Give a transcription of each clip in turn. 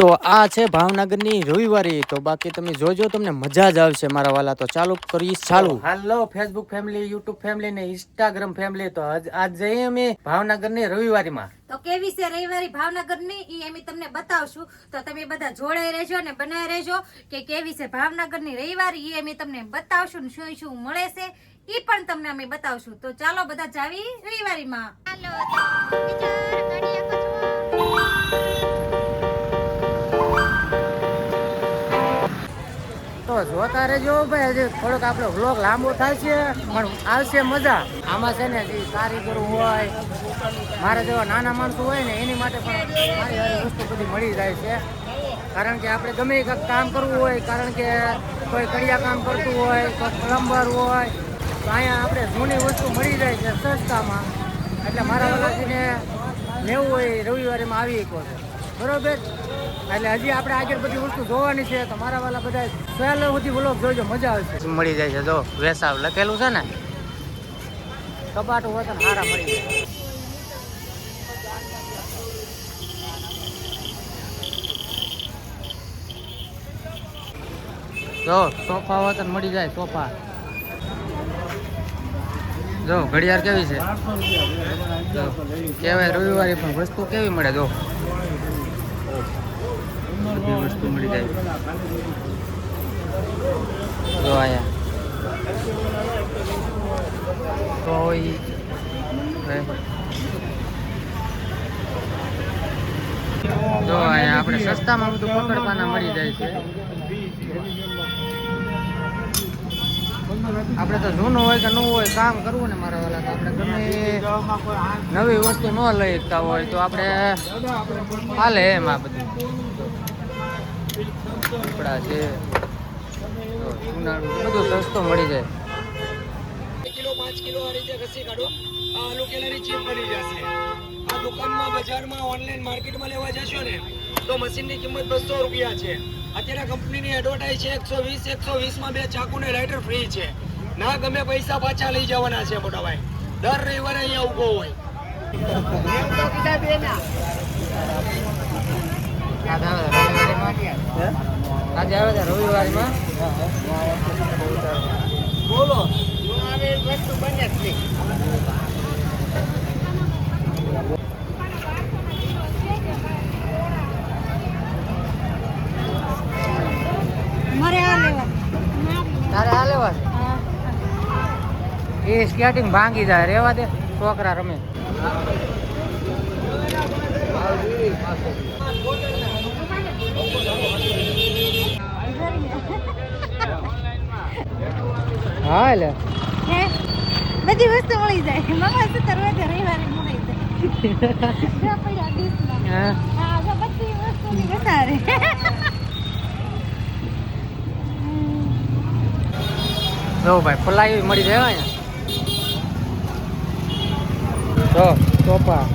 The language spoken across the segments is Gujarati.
તો આ છે ભાવનગરની રવિવારી. તો બાકી તમે જોજો, તમને મજા જ આવશે મારા વાલા. તો ચાલુ કરીએ. ચાલુ. હાલો ફેસબુક ફેમિલી, યુટ્યુબ ફેમિલી ને ઇન્સ્ટાગ્રામ ફેમિલી. તો આજ જઈએ અમે ભાવનગરની રવિવારીમાં. તો કેવી છે રવિવારી ભાવનગરની ઈ અમે તમને બતાવશું. તો તમે બધા જોડાઈ રહેજો અને બનાવી રહેજો કે કેવી છે ભાવનગરની રવિવારી. ઈ અમે તમને બતાવશું ને શું શું મળે છે ઈ પણ તમને અમે બતાવશું. તો ચાલો બધા જાવી રવિવારીમાં. હાલો તો જોતા રહેજો ભાઈ. હજી થોડોક આપણો વ્લોગ લાંબો થાય છે પણ આવશે મજા. આમાં છે ને જે કારીગરો હોય, મારા જેવા નાના માણસો હોય ને એની માટે પણ મારી વસ્તુ બધી મળી જાય છે. કારણ કે આપણે ગમે કંઈક કામ કરવું હોય, કારણ કે કોઈ કડિયા કામ કરતું હોય, કોઈ પ્લમ્બર હોય, તો અહીંયા આપણે જૂની વસ્તુ મળી જાય છે સસ્તામાં. એટલે મારા વાલાજીને લેવું હોય રવિવારીમાં આવી શકો છો, બરોબર. એટલે હજી આપણે આગળ બધી વસ્તુ જોવાની છે. તો મારા વાલા બધા સહેલો સુધી વ્લોગ જોજો, મજા આવશે. મળી જાય છે જો વેસાવ લખેલું છે ને, કબાટું વતન સારા મળી જાય. જો સોફા વતન મળી જાય. સોફા જો ઘડિયાળ કેવી છે, કેવાય રવિવારી પણ વસ્તુ કેવી મળે. જો બધી વસ્તુ મળી જાય. જો આયા તો જો અહીંયા આપણે સસ્તામાં બધું પકડવાના મળી જાય છે. આપણે તો જૂનું હોય કે નવું હોય કામ કરવું ને મારા વાલા, તો આપણે ગમે નવી વસ્તુ ન લઈ શકતા હોય તો આપણે હાલે એમ. આ બધું કપડા છે, બધું સસ્તો મળી જાય. 1 કિલો 5 કિલો આ રીતે ઘસી કાઢો. આ આલુ કેલાની ચીપ બની જશે. આ દુકાનમાં, બજારમાં, ઓનલાઈન માર્કેટમાં લેવા જશો ને તો મશીનની કિંમત 200 રૂપિયા છે. અત્યારે કંપનીની એડવર્ટાઈઝ છે 120 માં 2 ચાકુ ને લાઇટર ફ્રી છે. ના ગમે પૈસા પાછા લઈ જવાના છે મોટા ભાઈ. દર રવિવારે અહીંયા ઉભો હોય. આજે આવે છે રવિવારીમાં. બોલો વસ્તુ બને જ નહીં. તારે આ લેવા એ સ્કેટિંગ ભાંગી જાય, રેવા દે, છોકરા રમે. હા એટલે બધી વસ્તુ મળી જાય. મામા શું દરવાજા રવિવારે મળી જાય. હા બધી વસ્તુની વધારે. જો ભાઈ ફલાઈ મળી જાય અહીંયા. જો સોફા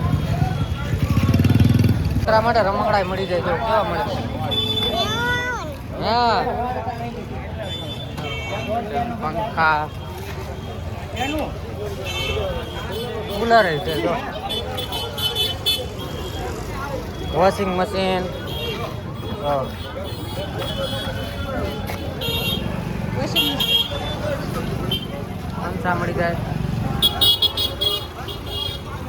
છોકરા માટે રમકડા મળી જાય. જો કેવા મળે. હા પંખા, કુલર છે, જો વોશિંગ મશીન, પંખા મળી જાય.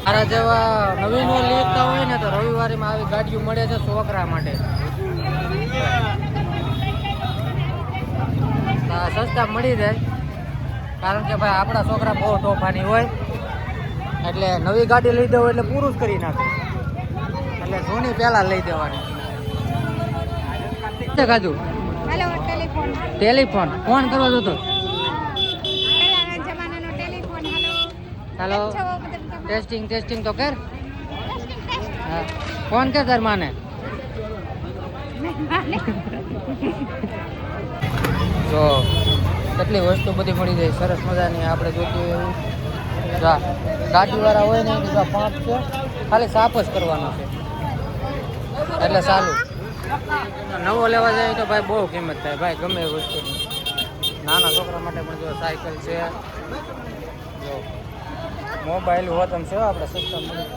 મારા જેવા નવીનો લેતા હોય ને તો રવિવારીમાં આવી ગાડીઓ મળે છે છોકરા માટે. સસ્તા મળી જાય, કારણ કે ભાઈ આપણા છોકરા બહુ તોફાની હોય. એટલે નવી ગાડી લઈ દેવો એટલે પૂરું જ કરી નાખે. એટલે જૂની પહેલા લઈ દેવાની. કાજુ ટેલિફોન ફોન કરવા જોતો. હેલો ટેસ્ટિંગ તો કર. હા ફોન કર તાર માને. તો કેટલી વસ્તુ બધી મળી જાય સરસ મજાની. આપણે જોઈતું એવું ગાડીવાળા હોય ને કે 5 છે, ખાલી સાફ જ કરવાનો છે એટલે ચાલુ. નવો લેવા જાય તો ભાઈ બહુ કિંમત થાય ભાઈ ગમે એ વસ્તુની. નાના છોકરા માટે પણ જો સાયકલ છે, જો મોબાઈલ હોતમ છે આપણે સસ્તા મળી.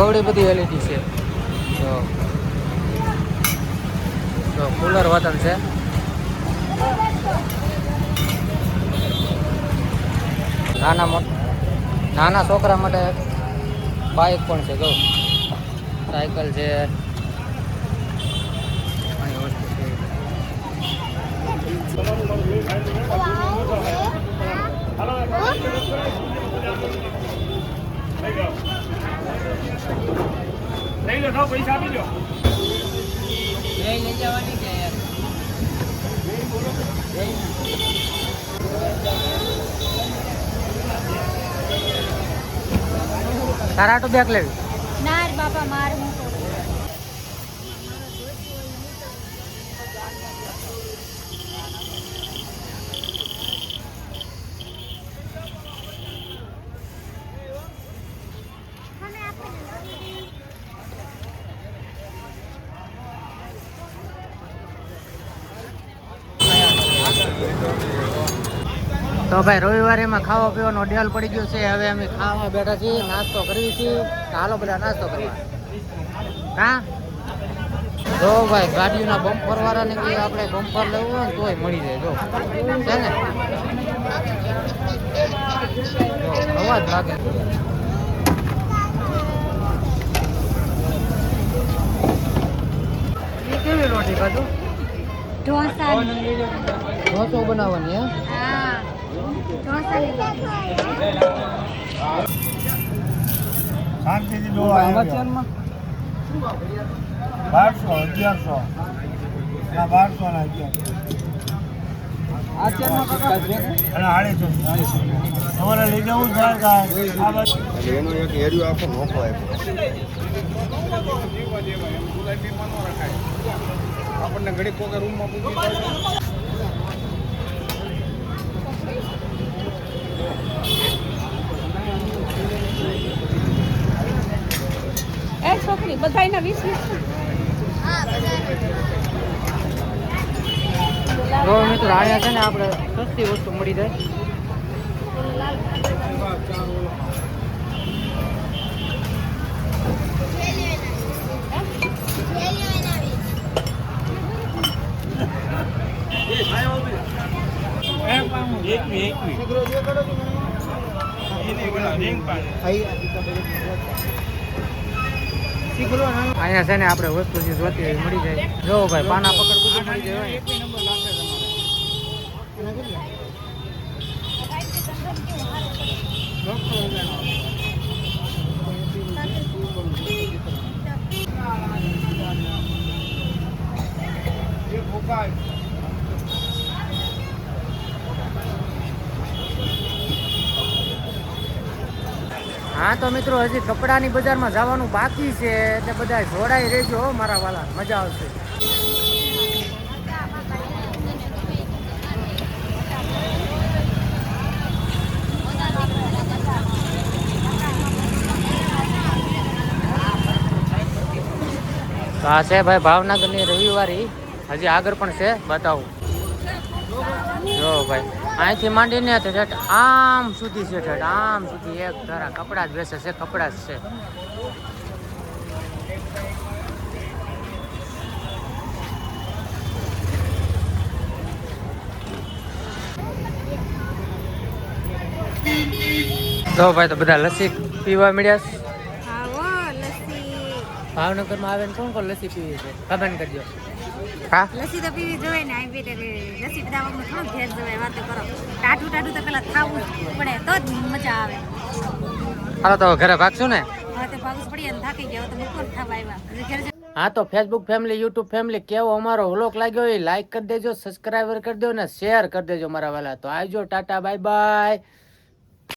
કવડી બધી એલઈડી છે. તો કુલર વતન છે. નાના છોકરા માટે બાઇક પણ છે. જો સાયકલ છે. અહીં વસ્તુ છે. પૈસા આપી દો. લઈ જવાની છે યાર. તારા તો બેગ લેવી. ના રે બાપા માર હું તો ભાઈ રવિવારે એમાં ખાવા પીવાનો ડેલ પડી ગયો છે. હવે અમે ખાવા બેઠા છીએ, નાસ્તો કરવી છીએ. ચાલો બધા નાસ્તો કરવા. હા જો ભાઈ ગાડીઓના બમ્પર વાળા ને કઈ આપણે બમ્પર લેવું હોય ને તોય મળી જાય. જો છે ને, જો અવાજ લાગે. એ કેવી રોટી કાઢું? ઢોસા ઢોસો બનાવવાની હે? હા ઢોસા શાંતિથી દો. 1200 1100 ના 1200 ના 1100 તમારે લઈ જવું છે એનો એક એરિયો આખો નોખો આપણને ઘડી કોકે રૂમમાં પૂછી એ છોકરી બધાયના 20 જો મિત્રો આયા છે ને આપણે સસ્તી વસ્તુ મળી જાય. અહીંયા છે ને આપણે વસ્તુ જે જોતી હોય એ મળી જાય. જો ભાઈ પાના પકડ બધું મળી જાય. હા તો મિત્રો હજી કપડાની બજારમાં જવાનું બાકી છે એટલે બધા જોડાઈ રહેજો હો મારા વાલા, મજા આવશે. તો આ છે ભાઈ ભાવનગરની રવિવારી, હજી આગળ પણ છે, બતાવું. જો ભાઈ અહીંથી માંડીને ઠેઠ આમ સુધી છે, ઠેઠ આમ સુધી એક ધારા કપડા જ બેસે છે, કપડા જ છે. તો ભાઈ તો બધા લસ્સી પીવા મળ્યા છે. આવો લસ્સી ભાવનગરમાં આવે ને કોણ કોણ લસ્સી પીવી છે કમેન્ટ કરજો. હા લસ્સી તો પીવી જોઈએ ને. આવી રીતે લસ્સી પીધા વગર થોડું ઘેર જવાય. વાતો કરો ટાટું ટાટું તો પેલા ખાવું પડે તો જ મજા આવે. હાલો તો ઘરે ભાગશું ને. હવે તો ભાગવું પડીએ ને થાકી ગયા તો મૂકો ખાવા આવ્યા ઘેર. હા તો ફેસબુક ફેમિલી, યુટ્યુબ ફેમિલી, કેવો અમારો વ્લોગ લાગ્યો હોય લાઈક કરી દેજો, સબસ્ક્રાઈબર કરી દો ને શેર કરી દેજો મારા વાલા. તો આવજો, ટાટા, બાય બાય.